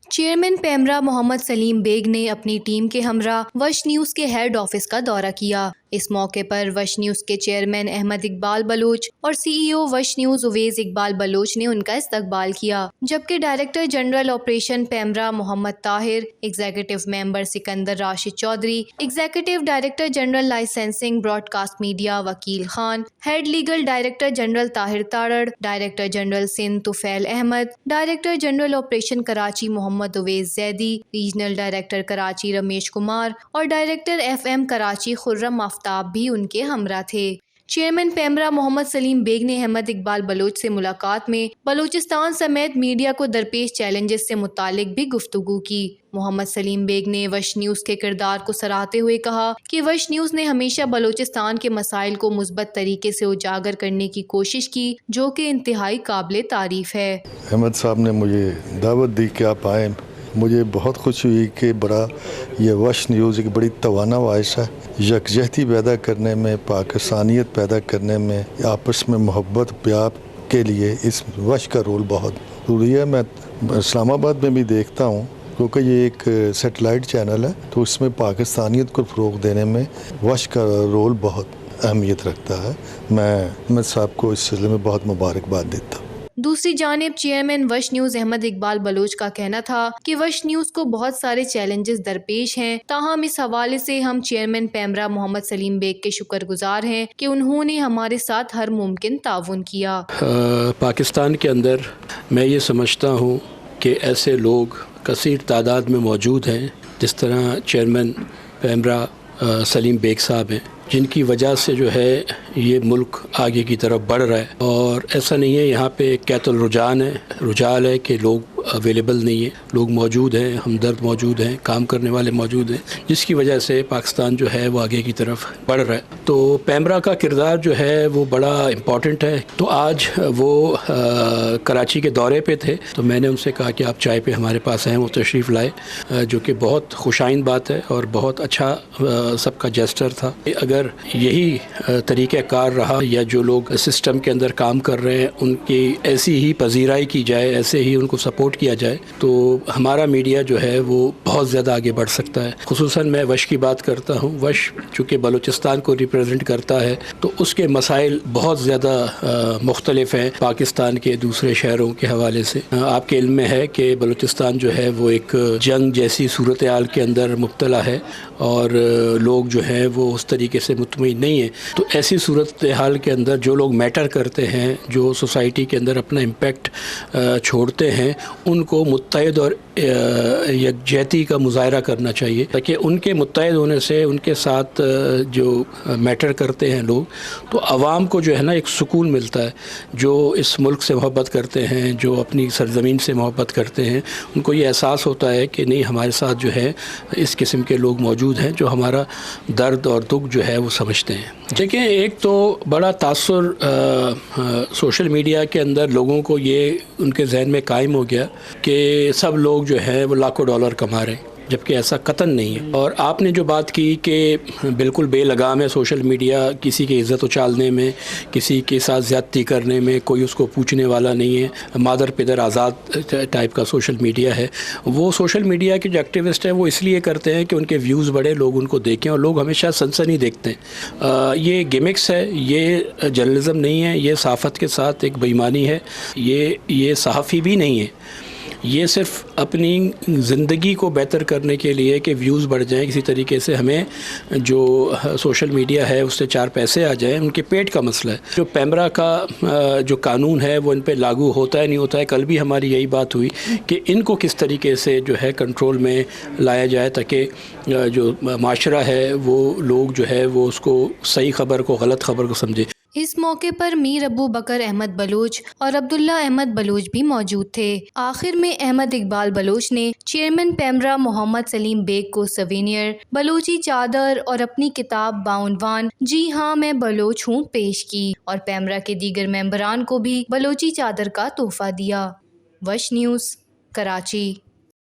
Chairman PEMRA Muhammad Saleem Baig نے اپنی team کے ہمراہ وش نیوز کے ہیڈ آفس کا دورہ کیا۔ اس موقع پر وش نیوز کے چیئرمین احمد اقبال بلوچ اور C E O VSH news Awais Iqbal Baloch نے ان کا استقبال کیا، جبکہ director general operation PEMRA Muhammad Tahir, executive member Sikandar Rashid Chaudhry, executive director general licensing broadcast media Wakil Khan, head legal director general Tahir Tarar, director general Sindh Tufail Ahmad, director general operation Karachi Muhammad Awais Zaidi, regional director Karachi Ramesh Kumar اور director F M Karachi Khurram Aftab بھی ان کے ہمراہ تھے۔ چیئرمین پیمرا محمد سلیم بیگ نے احمد اقبال بلوچ سے ملاقات میں بلوچستان سمیت میڈیا کو درپیش چیلنجز سے متعلق بھی گفتگو کی۔ محمد سلیم بیگ نے وش نیوز کے کردار کو سراہتے ہوئے کہا کہ وش نیوز نے ہمیشہ بلوچستان کے مسائل کو مثبت طریقے سے اجاگر کرنے کی کوشش کی، جو کہ انتہائی قابل تعریف ہے۔ احمد صاحب نے مجھے دعوت دی کہ آپ آئیں، مجھے بہت خوشی ہوئی کہ یہ وش نیوز ایک بڑی توانا باعث ہے، یکجہتی پیدا کرنے میں، پاکستانیت پیدا کرنے میں، آپس میں محبت پیار کے لیے اس وش کا رول بہت ضروری ہے۔ میں اسلام آباد میں بھی دیکھتا ہوں، کیونکہ یہ ایک سیٹلائٹ چینل ہے، تو اس میں پاکستانیت کو فروغ دینے میں وش کا رول بہت اہمیت رکھتا ہے۔ میں احمد صاحب کو اس سلسلے میں بہت مبارکباد دیتا ہوں۔ دوسری جانب چیئرمین وش نیوز احمد اقبال بلوچ کا کہنا تھا کہ وش نیوز کو بہت سارے چیلنجز درپیش ہیں، تاہم اس حوالے سے ہم چیئرمین پیمرا محمد سلیم بیگ کے شکر گزار ہیں کہ انہوں نے ہمارے ساتھ ہر ممکن تعاون کیا۔ پاکستان کے اندر میں یہ سمجھتا ہوں کہ ایسے لوگ کثیر تعداد میں موجود ہیں، جس طرح چیئرمین پیمرا سلیم بیگ صاحب ہیں، جن کی وجہ سے جو ہے یہ ملک آگے کی طرف بڑھ رہا ہے۔ اور ایسا نہیں ہے یہاں پہ قیت الرجان ہے، رجال ہے کہ لوگ اویلیبل نہیں ہیں، لوگ موجود ہیں، ہمدرد موجود ہیں، کام کرنے والے موجود ہیں، جس کی وجہ سے پاکستان جو ہے وہ آگے کی طرف بڑھ رہا ہے۔ تو پیمرا کا کردار جو ہے وہ بڑا امپورٹنٹ ہے۔ تو آج وہ کراچی کے دورے پہ تھے، تو میں نے ان سے کہا کہ آپ چائے پہ ہمارے پاس آئیں، وہ تشریف لائے، جو کہ بہت خوشائند بات ہے اور بہت اچھا سب کا جیسچر تھا۔ اگر یہی طریقہ کار رہا یا جو لوگ سسٹم کے اندر کام کر رہے ہیں ان کی ایسی ہی پذیرائی کی جائے، ایسے ہی ان کو سپورٹ کیا جائے، تو ہمارا میڈیا جو ہے وہ بہت زیادہ آگے بڑھ سکتا ہے۔ خصوصاً میں وش کی بات کرتا ہوں، وش چونکہ بلوچستان کو ریپریزنٹ کرتا ہے تو اس کے مسائل بہت زیادہ مختلف ہیں پاکستان کے دوسرے شہروں کے حوالے سے۔ آپ کے علم میں ہے کہ بلوچستان جو ہے وہ ایک جنگ جیسی صورتحال کے اندر مبتلا ہے اور لوگ جو ہیں وہ اس طریقے سے مطمئن نہیں ہیں۔ تو ایسی صورتحال کے اندر جو لوگ میٹر کرتے ہیں، جو سوسائٹی کے اندر اپنا امپیکٹ چھوڑتے ہیں، ان کو متحد اور یکجہتی کا مظاہرہ کرنا چاہیے، تاکہ ان کے متحد ہونے سے ان کے ساتھ جو میٹر کرتے ہیں لوگ، تو عوام کو جو ہے نا ایک سکون ملتا ہے۔ جو اس ملک سے محبت کرتے ہیں، جو اپنی سرزمین سے محبت کرتے ہیں، ان کو یہ احساس ہوتا ہے کہ نہیں، ہمارے ساتھ جو ہے اس قسم کے لوگ موجود ہیں جو ہمارا درد اور دکھ جو ہے وہ سمجھتے ہیں۔ دیکھیں، ایک تو بڑا تاثر سوشل میڈیا کے اندر لوگوں کو یہ ان کے ذہن میں قائم ہو گیا کہ سب لوگ جو ہیں وہ لاکھوں ڈالر کما رہے ہیں، جبکہ ایسا قطعاً نہیں ہے۔ اور آپ نے جو بات کی کہ بالکل بے لگام ہے سوشل میڈیا، کسی کی عزت اچھالنے میں، کسی کے ساتھ زیادتی کرنے میں کوئی اس کو پوچھنے والا نہیں ہے، مادر پدر آزاد ٹائپ کا سوشل میڈیا ہے۔ وہ سوشل میڈیا کے جو ایکٹیوسٹ ہیں وہ اس لیے کرتے ہیں کہ ان کے ویوز بڑھے، لوگ ان کو دیکھیں، اور لوگ ہمیشہ سنسنی دیکھتے ہیں۔ یہ گیمکس ہے، یہ جرنلزم نہیں ہے، یہ صحافت کے ساتھ ایک بے ایمانی ہے، یہ صحافی بھی نہیں ہے، یہ صرف اپنی زندگی کو بہتر کرنے کے لیے کہ ویوز بڑھ جائیں، کسی طریقے سے ہمیں جو سوشل میڈیا ہے اس سے چار پیسے آ جائیں، ان کے پیٹ کا مسئلہ ہے۔ جو پیمرا کا جو قانون ہے وہ ان پہ لاگو ہوتا ہے نہیں ہوتا ہے، کل بھی ہماری یہی بات ہوئی کہ ان کو کس طریقے سے جو ہے کنٹرول میں لایا جائے، تاکہ جو معاشرہ ہے وہ لوگ جو ہے وہ اس کو صحیح خبر کو غلط خبر کو سمجھے۔ اس موقع پر میر ابو بکر احمد بلوچ اور عبداللہ احمد بلوچ بھی موجود تھے۔ آخر میں احمد اقبال بلوچ نے چیئرمین پیمرا محمد سلیم بیگ کو سوینئر، بلوچی چادر اور اپنی کتاب بعنوان جی ہاں میں بلوچ ہوں پیش کی، اور پیمرا کے دیگر ممبران کو بھی بلوچی چادر کا تحفہ دیا۔ وش نیوز، کراچی۔